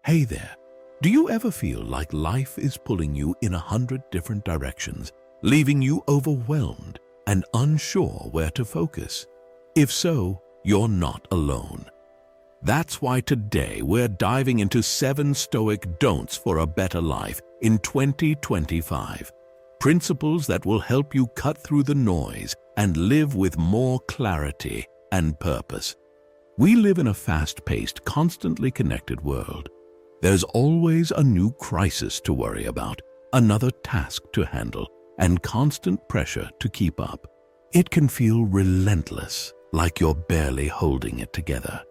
Hey there. Do you ever feel like life is pulling you in 100 different directions, leaving you overwhelmed and unsure where to focus? If so, you're not alone. That's why today we're diving into 7 Stoic don'ts for a better life in 2025. Principles that will help you cut through the noise and live with more clarity and purpose. We live in a fast-paced, constantly connected world. There's always a new crisis to worry about, another task to handle, and constant pressure to keep up. It can feel relentless, like you're barely holding it together.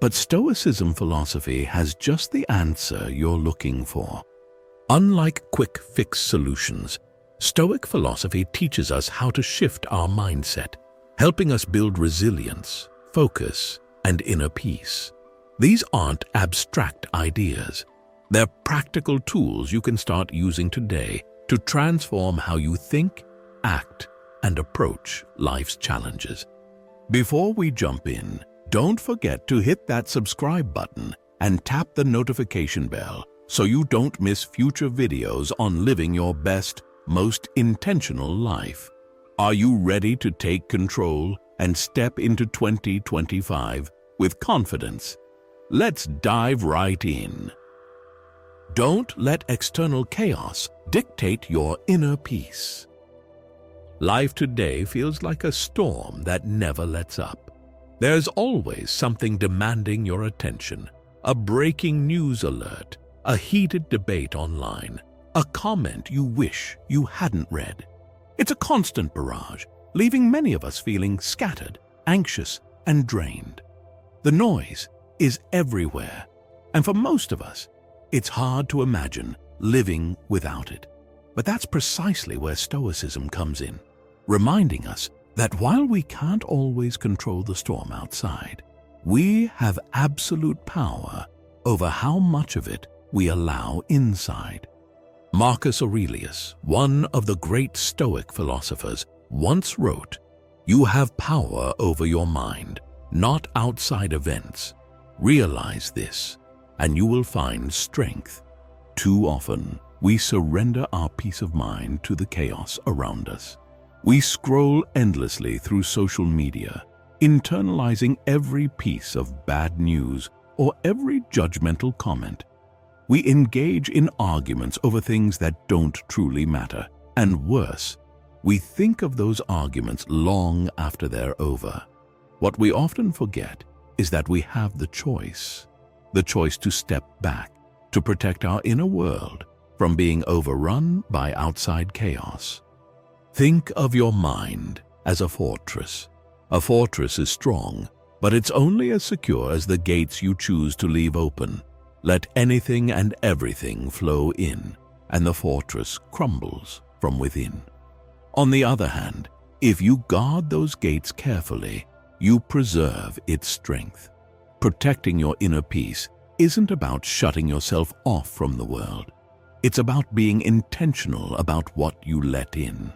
But Stoicism philosophy has just the answer you're looking for. Unlike quick-fix solutions, Stoic philosophy teaches us how to shift our mindset, helping us build resilience, focus, and inner peace. These aren't abstract ideas. They're practical tools you can start using today to transform how you think, act, and approach life's challenges. Before we jump in, don't forget to hit that subscribe button and tap the notification bell so you don't miss future videos on living your best, most intentional life. Are you ready to take control and step into 2025 with confidence? Let's dive right in. Don't let external chaos dictate your inner peace. Life today feels like a storm that never lets up. There's always something demanding your attention, a breaking news alert, a heated debate online, a comment you wish you hadn't read. It's a constant barrage, leaving many of us feeling scattered, anxious, and drained. The noise is everywhere, and for most of us, it's hard to imagine living without it. But that's precisely where Stoicism comes in, reminding us that while we can't always control the storm outside, we have absolute power over how much of it we allow inside. Marcus Aurelius, one of the great Stoic philosophers, once wrote, "You have power over your mind, not outside events. Realize this, and you will find strength." Too often, we surrender our peace of mind to the chaos around us. We scroll endlessly through social media, internalizing every piece of bad news or every judgmental comment. We engage in arguments over things that don't truly matter, and worse, we think of those arguments long after they're over. What we often forget is that we have the choice to step back, to protect our inner world from being overrun by outside chaos. Think of your mind as a fortress. A fortress is strong, but it's only as secure as the gates you choose to leave open. Let anything and everything flow in, and the fortress crumbles from within. On the other hand, if you guard those gates carefully, you preserve its strength. Protecting your inner peace isn't about shutting yourself off from the world. It's about being intentional about what you let in.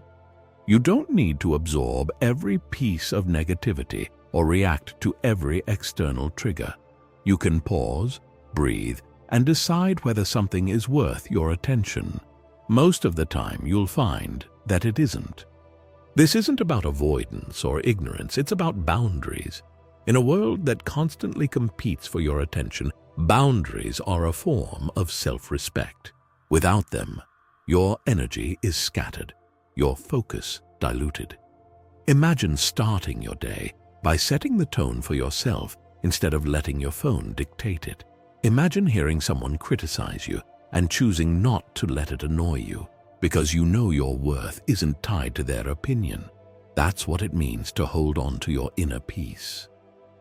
You don't need to absorb every piece of negativity or react to every external trigger. You can pause, breathe, and decide whether something is worth your attention. Most of the time, you'll find that it isn't. This isn't about avoidance or ignorance, it's about boundaries. In a world that constantly competes for your attention, boundaries are a form of self-respect. Without them, your energy is scattered, your focus diluted. Imagine starting your day by setting the tone for yourself instead of letting your phone dictate it. Imagine hearing someone criticize you and choosing not to let it annoy you because you know your worth isn't tied to their opinion. That's what it means to hold on to your inner peace.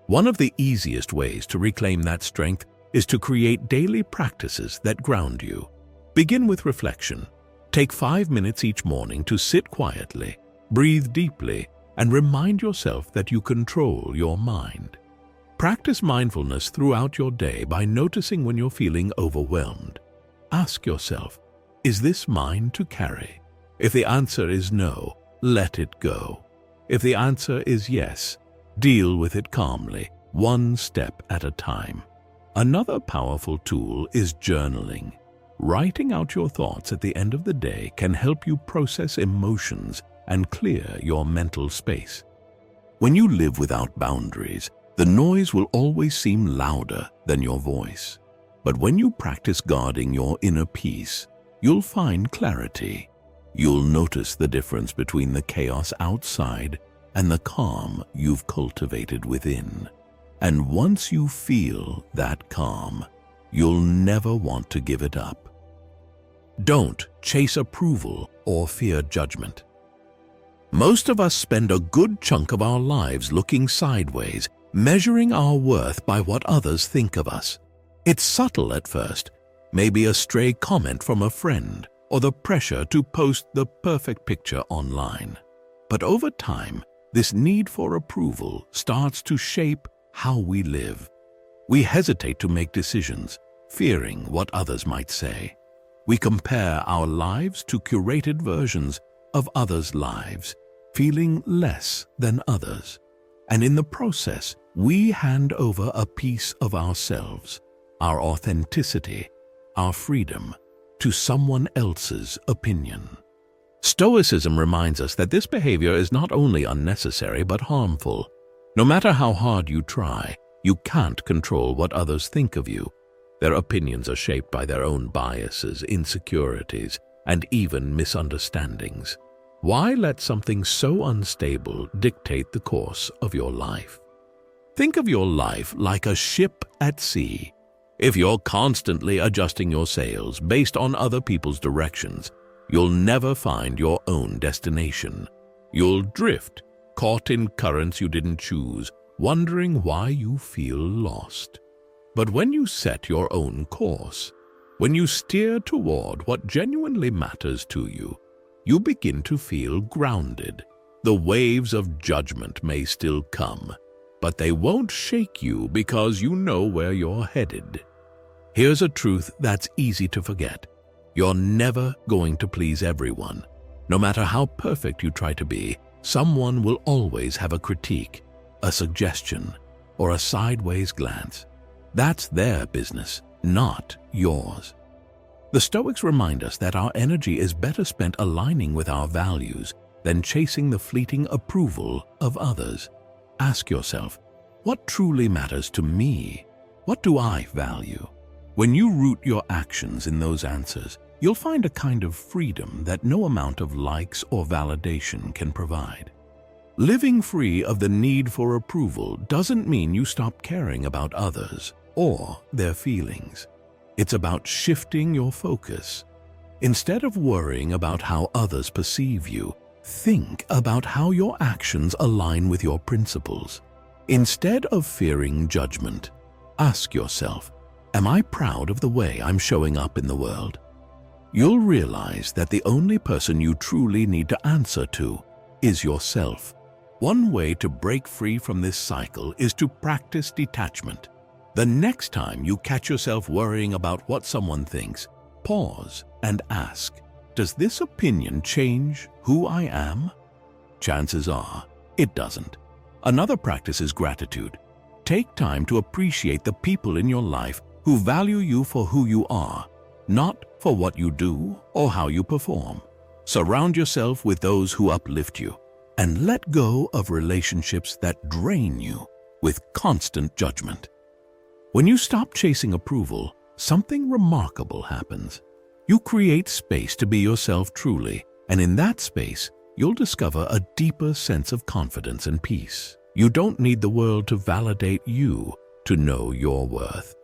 One of the easiest ways to reclaim that strength is to create daily practices that ground you. Begin with reflection. Take 5 minutes each morning to sit quietly, breathe deeply, and remind yourself that you control your mind. Practice mindfulness throughout your day by noticing when you're feeling overwhelmed. Ask yourself, is this mine to carry? If the answer is no, let it go. If the answer is yes, deal with it calmly, one step at a time. Another powerful tool is journaling. Writing out your thoughts at the end of the day can help you process emotions and clear your mental space. When you live without boundaries, the noise will always seem louder than your voice. But when you practice guarding your inner peace, you'll find clarity. You'll notice the difference between the chaos outside and the calm you've cultivated within. And once you feel that calm, you'll never want to give it up. Don't chase approval or fear judgment. Most of us spend a good chunk of our lives looking sideways, measuring our worth by what others think of us. It's subtle at first, maybe a stray comment from a friend or the pressure to post the perfect picture online. But over time, this need for approval starts to shape how we live. We hesitate to make decisions, fearing what others might say. We compare our lives to curated versions of others' lives, feeling less than others. And in the process, we hand over a piece of ourselves, our authenticity, our freedom, to someone else's opinion. Stoicism reminds us that this behavior is not only unnecessary but harmful. No matter how hard you try, you can't control what others think of you. Their opinions are shaped by their own biases, insecurities, and even misunderstandings. Why let something so unstable dictate the course of your life? Think of your life like a ship at sea. If you're constantly adjusting your sails based on other people's directions, you'll never find your own destination. You'll drift, caught in currents you didn't choose, wondering why you feel lost. But when you set your own course, when you steer toward what genuinely matters to you, you begin to feel grounded. The waves of judgment may still come, but they won't shake you because you know where you're headed. Here's a truth that's easy to forget. You're never going to please everyone. No matter how perfect you try to be, someone will always have a critique, a suggestion, or a sideways glance. That's their business, not yours. The Stoics remind us that our energy is better spent aligning with our values than chasing the fleeting approval of others. Ask yourself, what truly matters to me? What do I value? When you root your actions in those answers, you'll find a kind of freedom that no amount of likes or validation can provide. Living free of the need for approval doesn't mean you stop caring about others or their feelings. It's about shifting your focus. Instead of worrying about how others perceive you, think about how your actions align with your principles. Instead of fearing judgment, ask yourself, am I proud of the way I'm showing up in the world? You'll realize that the only person you truly need to answer to is yourself. One way to break free from this cycle is to practice detachment. The next time you catch yourself worrying about what someone thinks, pause and ask, does this opinion change who I am? Chances are, it doesn't. Another practice is gratitude. Take time to appreciate the people in your life who value you for who you are, not for what you do or how you perform. Surround yourself with those who uplift you, and let go of relationships that drain you with constant judgment. When you stop chasing approval, something remarkable happens. You create space to be yourself truly, and in that space, you'll discover a deeper sense of confidence and peace. You don't need the world to validate you to know your worth.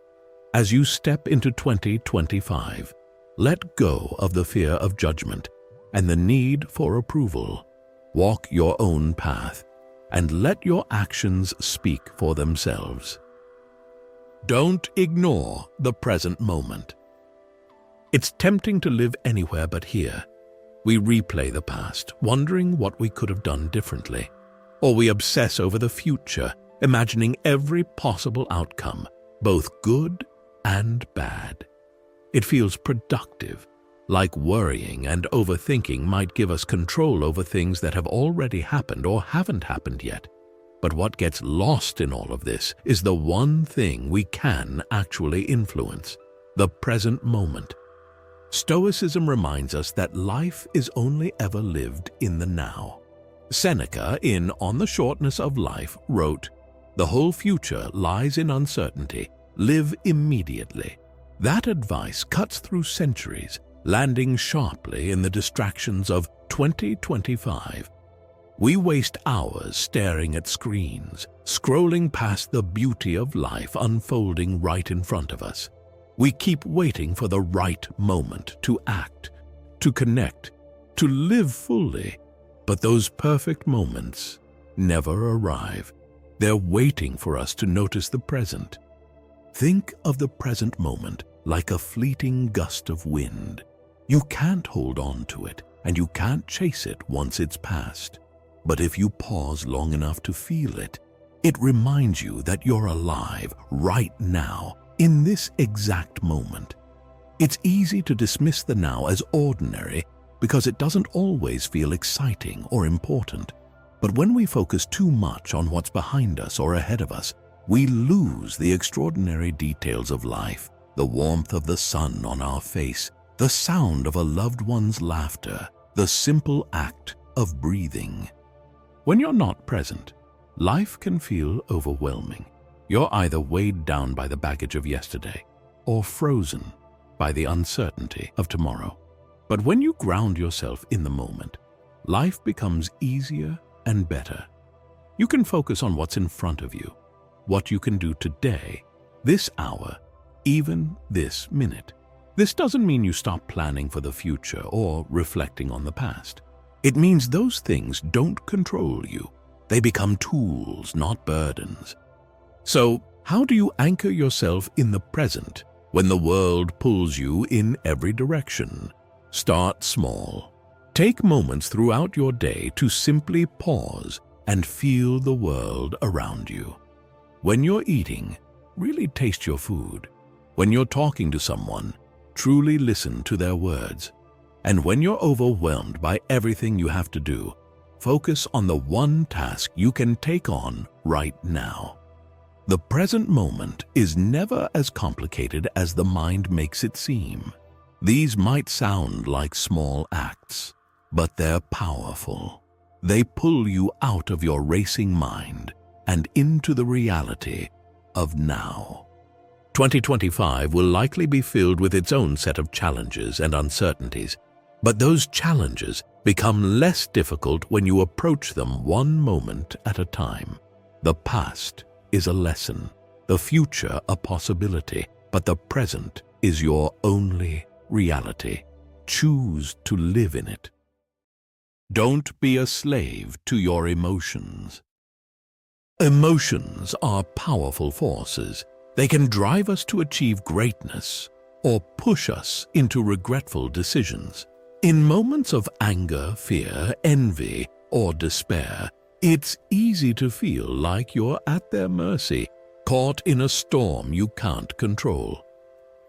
As you step into 2025, let go of the fear of judgment and the need for approval. Walk your own path and let your actions speak for themselves. Don't ignore the present moment. It's tempting to live anywhere but here. We replay the past, wondering what we could have done differently. Or we obsess over the future, imagining every possible outcome, both good and bad. It feels productive, like worrying and overthinking might give us control over things that have already happened or haven't happened yet. But what gets lost in all of this is the one thing we can actually influence: the present moment. Stoicism reminds us that life is only ever lived in the now. Seneca, in On the Shortness of Life, wrote, "The whole future lies in uncertainty. Live immediately." That advice cuts through centuries, landing sharply in the distractions of 2025. We waste hours staring at screens, scrolling past the beauty of life unfolding right in front of us. We keep waiting for the right moment to act, to connect, to live fully. But those perfect moments never arrive. They're waiting for us to notice the present. Think of the present moment like a fleeting gust of wind. You can't hold on to it, and you can't chase it once it's past. But if you pause long enough to feel it, it reminds you that you're alive right now, in this exact moment. It's easy to dismiss the now as ordinary because it doesn't always feel exciting or important. But when we focus too much on what's behind us or ahead of us, we lose the extraordinary details of life: the warmth of the sun on our face, the sound of a loved one's laughter, the simple act of breathing. When you're not present, life can feel overwhelming. You're either weighed down by the baggage of yesterday or frozen by the uncertainty of tomorrow. But when you ground yourself in the moment, life becomes easier and better. You can focus on what's in front of you, what you can do today, this hour, even this minute. This doesn't mean you stop planning for the future or reflecting on the past. It means those things don't control you. They become tools, not burdens. So, how do you anchor yourself in the present when the world pulls you in every direction? Start small. Take moments throughout your day to simply pause and feel the world around you. When you're eating, really taste your food. When you're talking to someone, truly listen to their words. And when you're overwhelmed by everything you have to do, focus on the one task you can take on right now. The present moment is never as complicated as the mind makes it seem. These might sound like small acts, but they're powerful. They pull you out of your racing mind and into the reality of now. 2025 will likely be filled with its own set of challenges and uncertainties, but those challenges become less difficult when you approach them one moment at a time. The past is a lesson, the future a possibility, but the present is your only reality. Choose to live in it. Don't be a slave to your emotions. Emotions are powerful forces. They can drive us to achieve greatness or push us into regretful decisions. In moments of anger, fear, envy, or despair, it's easy to feel like you're at their mercy, caught in a storm you can't control.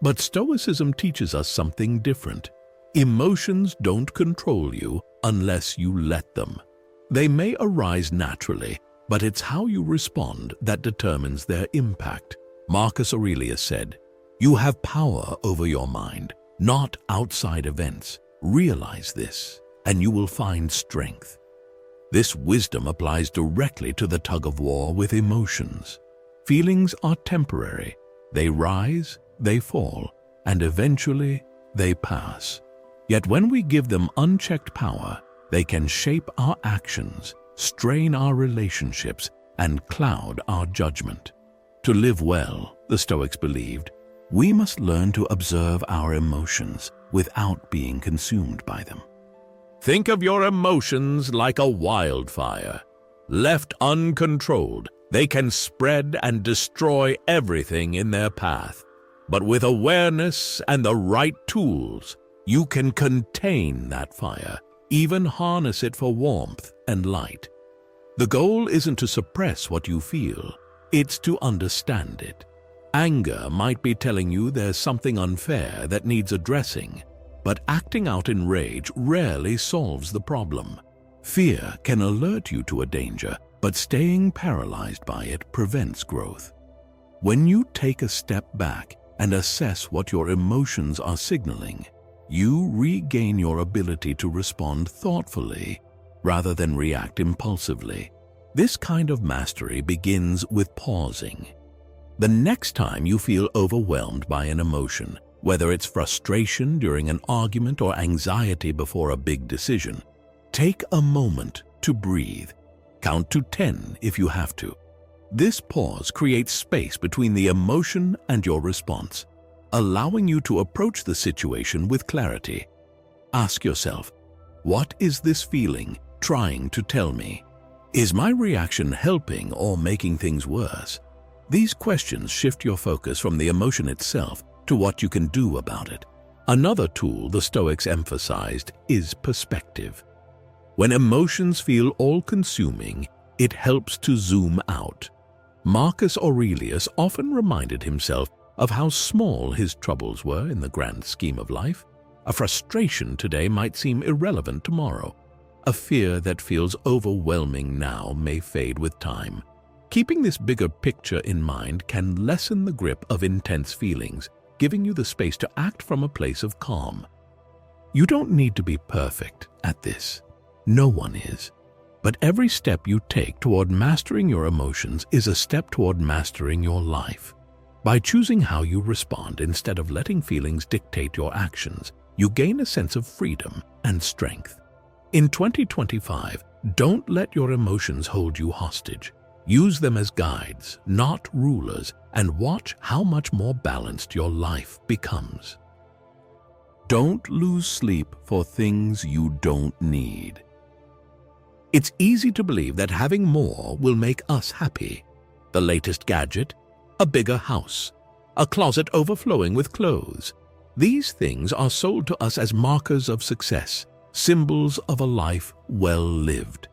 But Stoicism teaches us something different. Emotions don't control you unless you let them. They may arise naturally, but it's how you respond that determines their impact. Marcus Aurelius said, "You have power over your mind, not outside events. Realize this, and you will find strength." This wisdom applies directly to the tug-of-war with emotions. Feelings are temporary. They rise, they fall, and eventually they pass. Yet when we give them unchecked power, they can shape our actions, strain our relationships, and cloud our judgment. To live well, the Stoics believed, we must learn to observe our emotions without being consumed by them. Think of your emotions like a wildfire. Left uncontrolled, they can spread and destroy everything in their path. But with awareness and the right tools, you can contain that fire, even harness it for warmth and light. The goal isn't to suppress what you feel, it's to understand it. Anger might be telling you there's something unfair that needs addressing, but acting out in rage rarely solves the problem. Fear can alert you to a danger, but staying paralyzed by it prevents growth. When you take a step back and assess what your emotions are signaling, you regain your ability to respond thoughtfully rather than react impulsively. This kind of mastery begins with pausing. The next time you feel overwhelmed by an emotion, whether it's frustration during an argument or anxiety before a big decision, take a moment to breathe. Count to 10 if you have to. This pause creates space between the emotion and your response, allowing you to approach the situation with clarity. Ask yourself, what is this feeling trying to tell me? Is my reaction helping or making things worse? These questions shift your focus from the emotion itself to what you can do about it. Another tool the Stoics emphasized is perspective. When emotions feel all-consuming, it helps to zoom out. Marcus Aurelius often reminded himself of how small his troubles were in the grand scheme of life. A frustration today might seem irrelevant tomorrow. A fear that feels overwhelming now may fade with time. Keeping this bigger picture in mind can lessen the grip of intense feelings, giving you the space to act from a place of calm. You don't need to be perfect at this. No one is. But every step you take toward mastering your emotions is a step toward mastering your life. By choosing how you respond instead of letting feelings dictate your actions, you gain a sense of freedom and strength. In 2025, don't let your emotions hold you hostage. Use them as guides, not rulers, and watch how much more balanced your life becomes. Don't lose sleep for things you don't need. It's easy to believe that having more will make us happy. The latest gadget, a bigger house, a closet overflowing with clothes. These things are sold to us as markers of success, symbols of a life well lived.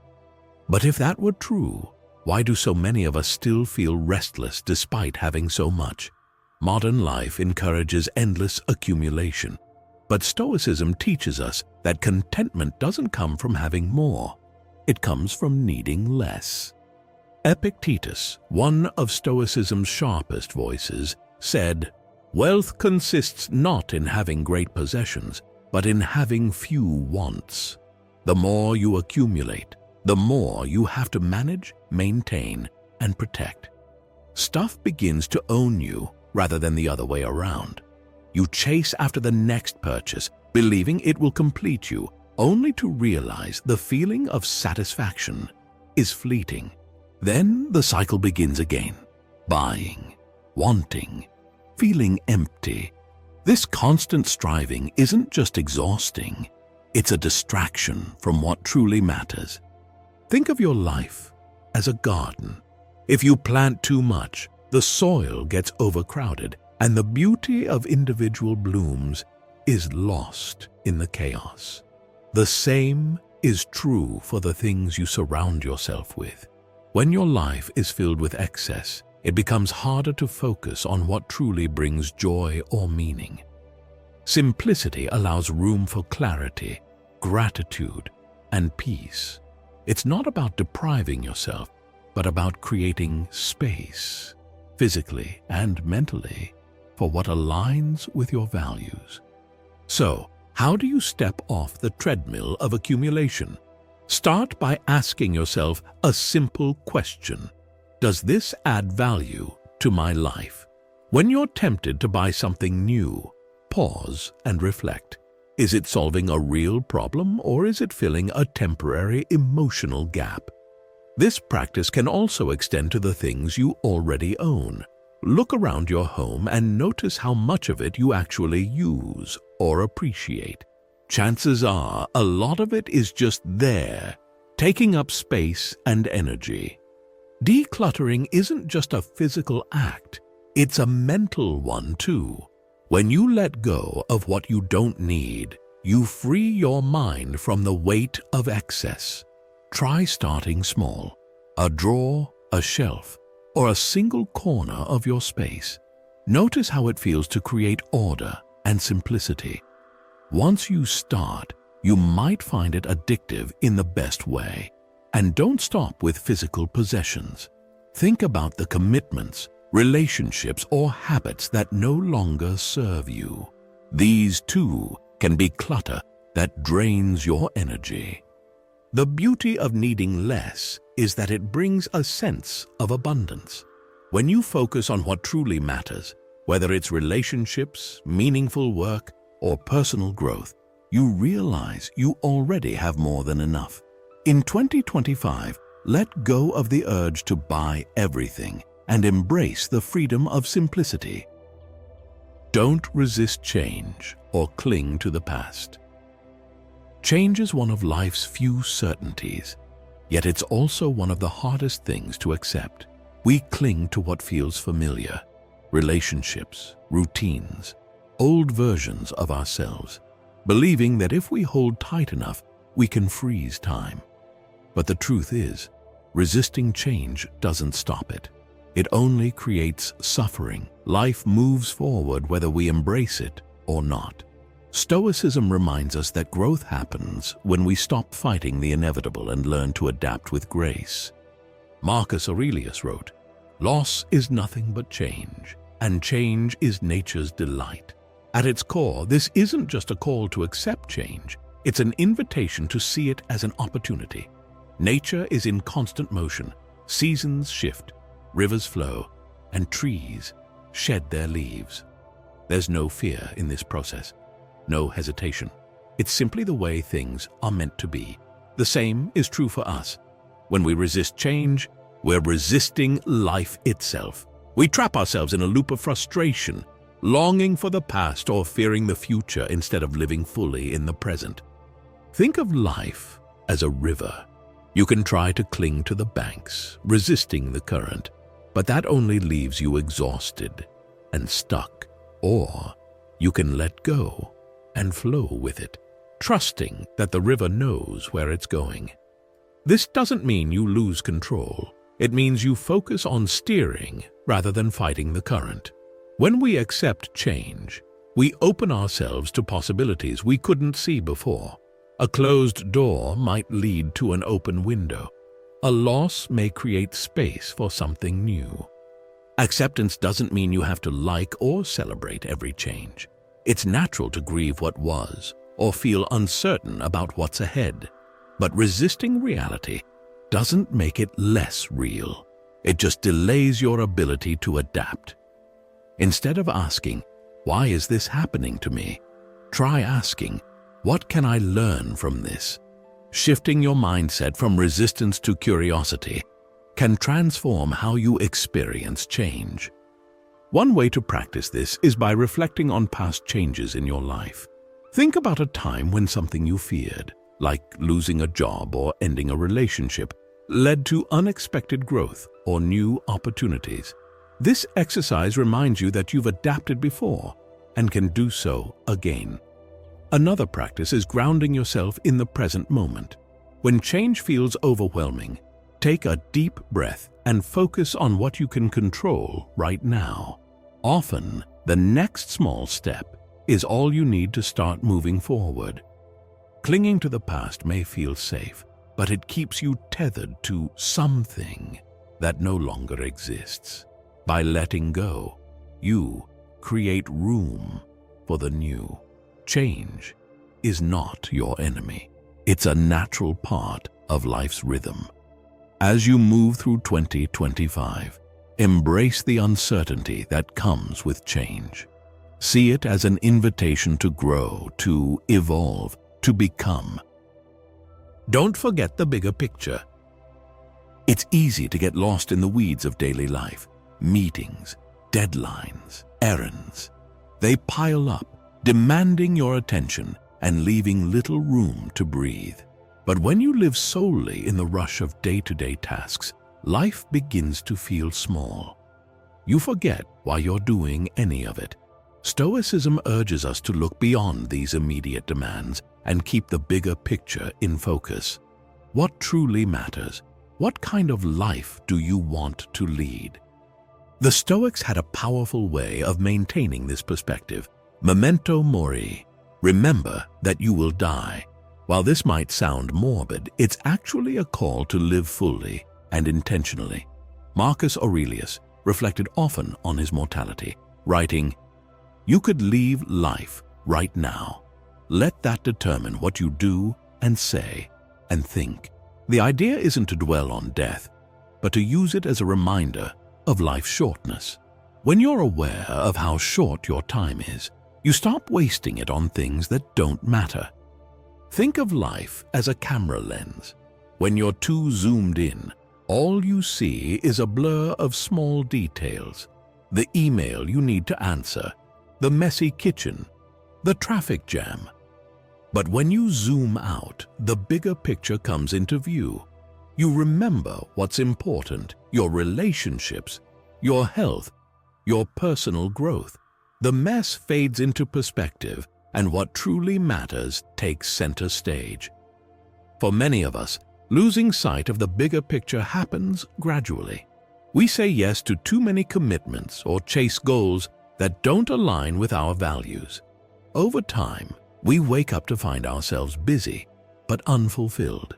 But if that were true, why do so many of us still feel restless despite having so much? Modern life encourages endless accumulation, but Stoicism teaches us that contentment doesn't come from having more. It comes from needing less. Epictetus, one of Stoicism's sharpest voices, said, "Wealth consists not in having great possessions, but in having few wants. The more you accumulate, the more you have to manage, maintain, and protect. Stuff begins to own you rather than the other way around. You chase after the next purchase, believing it will complete you, only to realize the feeling of satisfaction is fleeting. Then the cycle begins again, buying, wanting, feeling empty. This constant striving isn't just exhausting, it's a distraction from what truly matters. Think of your life as a garden. If you plant too much, the soil gets overcrowded, and the beauty of individual blooms is lost in the chaos. The same is true for the things you surround yourself with. When your life is filled with excess, it becomes harder to focus on what truly brings joy or meaning. Simplicity allows room for clarity, gratitude, and peace. It's not about depriving yourself, but about creating space, physically and mentally, for what aligns with your values. So, how do you step off the treadmill of accumulation? Start by asking yourself a simple question. Does this add value to my life? When you're tempted to buy something new, pause and reflect. Is it solving a real problem, or is it filling a temporary emotional gap? This practice can also extend to the things you already own. Look around your home and notice how much of it you actually use or appreciate. Chances are a lot of it is just there, taking up space and energy. Decluttering isn't just a physical act, it's a mental one too. When you let go of what you don't need, you free your mind from the weight of excess. Try starting small. A drawer, a shelf, or a single corner of your space. Notice how it feels to create order and simplicity. Once you start, you might find it addictive in the best way. And don't stop with physical possessions. Think about the commitments, relationships, or habits that no longer serve you. These too can be clutter that drains your energy. The beauty of needing less is that it brings a sense of abundance. When you focus on what truly matters, whether it's relationships, meaningful work, or personal growth, you realize you already have more than enough. In 2025, let go of the urge to buy everything and embrace the freedom of simplicity. Don't resist change or cling to the past. Change is one of life's few certainties, yet it's also one of the hardest things to accept. We cling to what feels familiar, relationships, routines, old versions of ourselves, believing that if we hold tight enough, we can freeze time. But the truth is, resisting change doesn't stop it. It only creates suffering. Life moves forward whether we embrace it or not. Stoicism reminds us that growth happens when we stop fighting the inevitable and learn to adapt with grace. Marcus Aurelius wrote, "Loss is nothing but change, and change is nature's delight." At its core, this isn't just a call to accept change, it's an invitation to see it as an opportunity. Nature is in constant motion, seasons shift, rivers flow, and trees shed their leaves. There's no fear in this process, no hesitation. It's simply the way things are meant to be. The same is true for us. When we resist change, we're resisting life itself. We trap ourselves in a loop of frustration, longing for the past or fearing the future instead of living fully in the present. Think of life as a river. You can try to cling to the banks, resisting the current, but that only leaves you exhausted and stuck. Or you can let go and flow with it, trusting that the river knows where it's going. This doesn't mean you lose control. It means you focus on steering rather than fighting the current. When we accept change, we open ourselves to possibilities we couldn't see before. A closed door might lead to an open window. A loss may create space for something new. Acceptance doesn't mean you have to like or celebrate every change. It's natural to grieve what was or feel uncertain about what's ahead. But resisting reality doesn't make it less real. It just delays your ability to adapt. Instead of asking, "Why is this happening to me?" try asking, "What can I learn from this?" Shifting your mindset from resistance to curiosity can transform how you experience change. One way to practice this is by reflecting on past changes in your life. Think about a time when something you feared, like losing a job or ending a relationship, led to unexpected growth or new opportunities. This exercise reminds you that you've adapted before and can do so again. Another practice is grounding yourself in the present moment. When change feels overwhelming, take a deep breath and focus on what you can control right now. Often, the next small step is all you need to start moving forward. Clinging to the past may feel safe, but it keeps you tethered to something that no longer exists. By letting go, you create room for the new. Change is not your enemy. It's a natural part of life's rhythm. As you move through 2025, embrace the uncertainty that comes with change. See it as an invitation to grow, to evolve, to become. Don't forget the bigger picture. It's easy to get lost in the weeds of daily life. Meetings, deadlines, errands. They pile up, demanding your attention and leaving little room to breathe. But when you live solely in the rush of day-to-day tasks, life begins to feel small. You forget why you're doing any of it. Stoicism urges us to look beyond these immediate demands and keep the bigger picture in focus. What truly matters? What kind of life do you want to lead? The Stoics had a powerful way of maintaining this perspective. Memento mori. Remember that you will die. While this might sound morbid, it's actually a call to live fully and intentionally. Marcus Aurelius reflected often on his mortality, writing, "You could leave life right now. Let that determine what you do and say and think." The idea isn't to dwell on death, but to use it as a reminder of life's shortness. When you're aware of how short your time is, you stop wasting it on things that don't matter. Think of life as a camera lens. When you're too zoomed in, all you see is a blur of small details. The email you need to answer, the messy kitchen, the traffic jam. But when you zoom out, the bigger picture comes into view. You remember what's important, your relationships, your health, your personal growth. The mess fades into perspective, and what truly matters takes center stage. For many of us, losing sight of the bigger picture happens gradually. We say yes to too many commitments or chase goals that don't align with our values. Over time, we wake up to find ourselves busy but unfulfilled.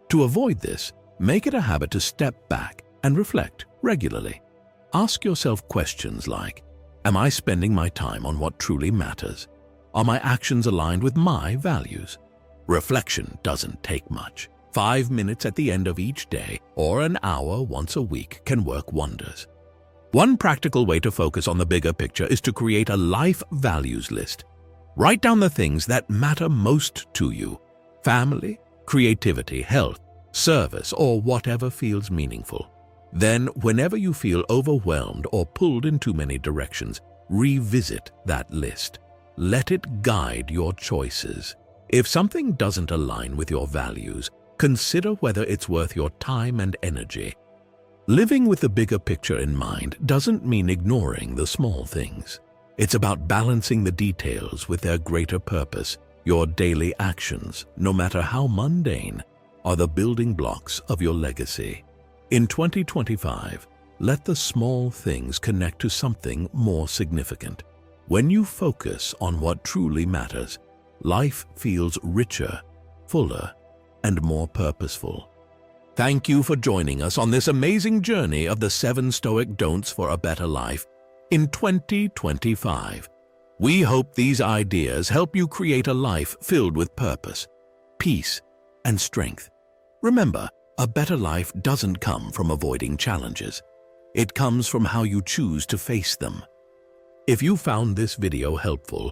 To avoid this, make it a habit to step back and reflect regularly. Ask yourself questions like, am I spending my time on what truly matters? Are my actions aligned with my values? Reflection doesn't take much. 5 minutes at the end of each day or an hour once a week can work wonders. One practical way to focus on the bigger picture is to create a life values list. Write down the things that matter most to you: family, creativity, health, service, or whatever feels meaningful. Then, whenever you feel overwhelmed or pulled in too many directions, revisit that list. Let it guide your choices. If something doesn't align with your values, consider whether it's worth your time and energy. Living with the bigger picture in mind doesn't mean ignoring the small things. It's about balancing the details with their greater purpose. Your daily actions, no matter how mundane, are the building blocks of your legacy. In 2025, let the small things connect to something more significant. When you focus on what truly matters, life feels richer, fuller, and more purposeful. Thank you for joining us on this amazing journey of the 7 Stoic Don'ts for a Better Life in 2025. We hope these ideas help you create a life filled with purpose, peace, and strength. Remember, a better life doesn't come from avoiding challenges. It comes from how you choose to face them. If you found this video helpful,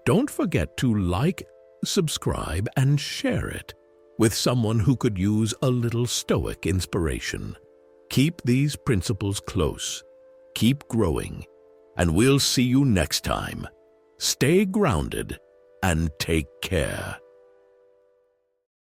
don't forget to like, subscribe, and share it with someone who could use a little Stoic inspiration. Keep these principles close, keep growing, and we'll see you next time. Stay grounded and take care.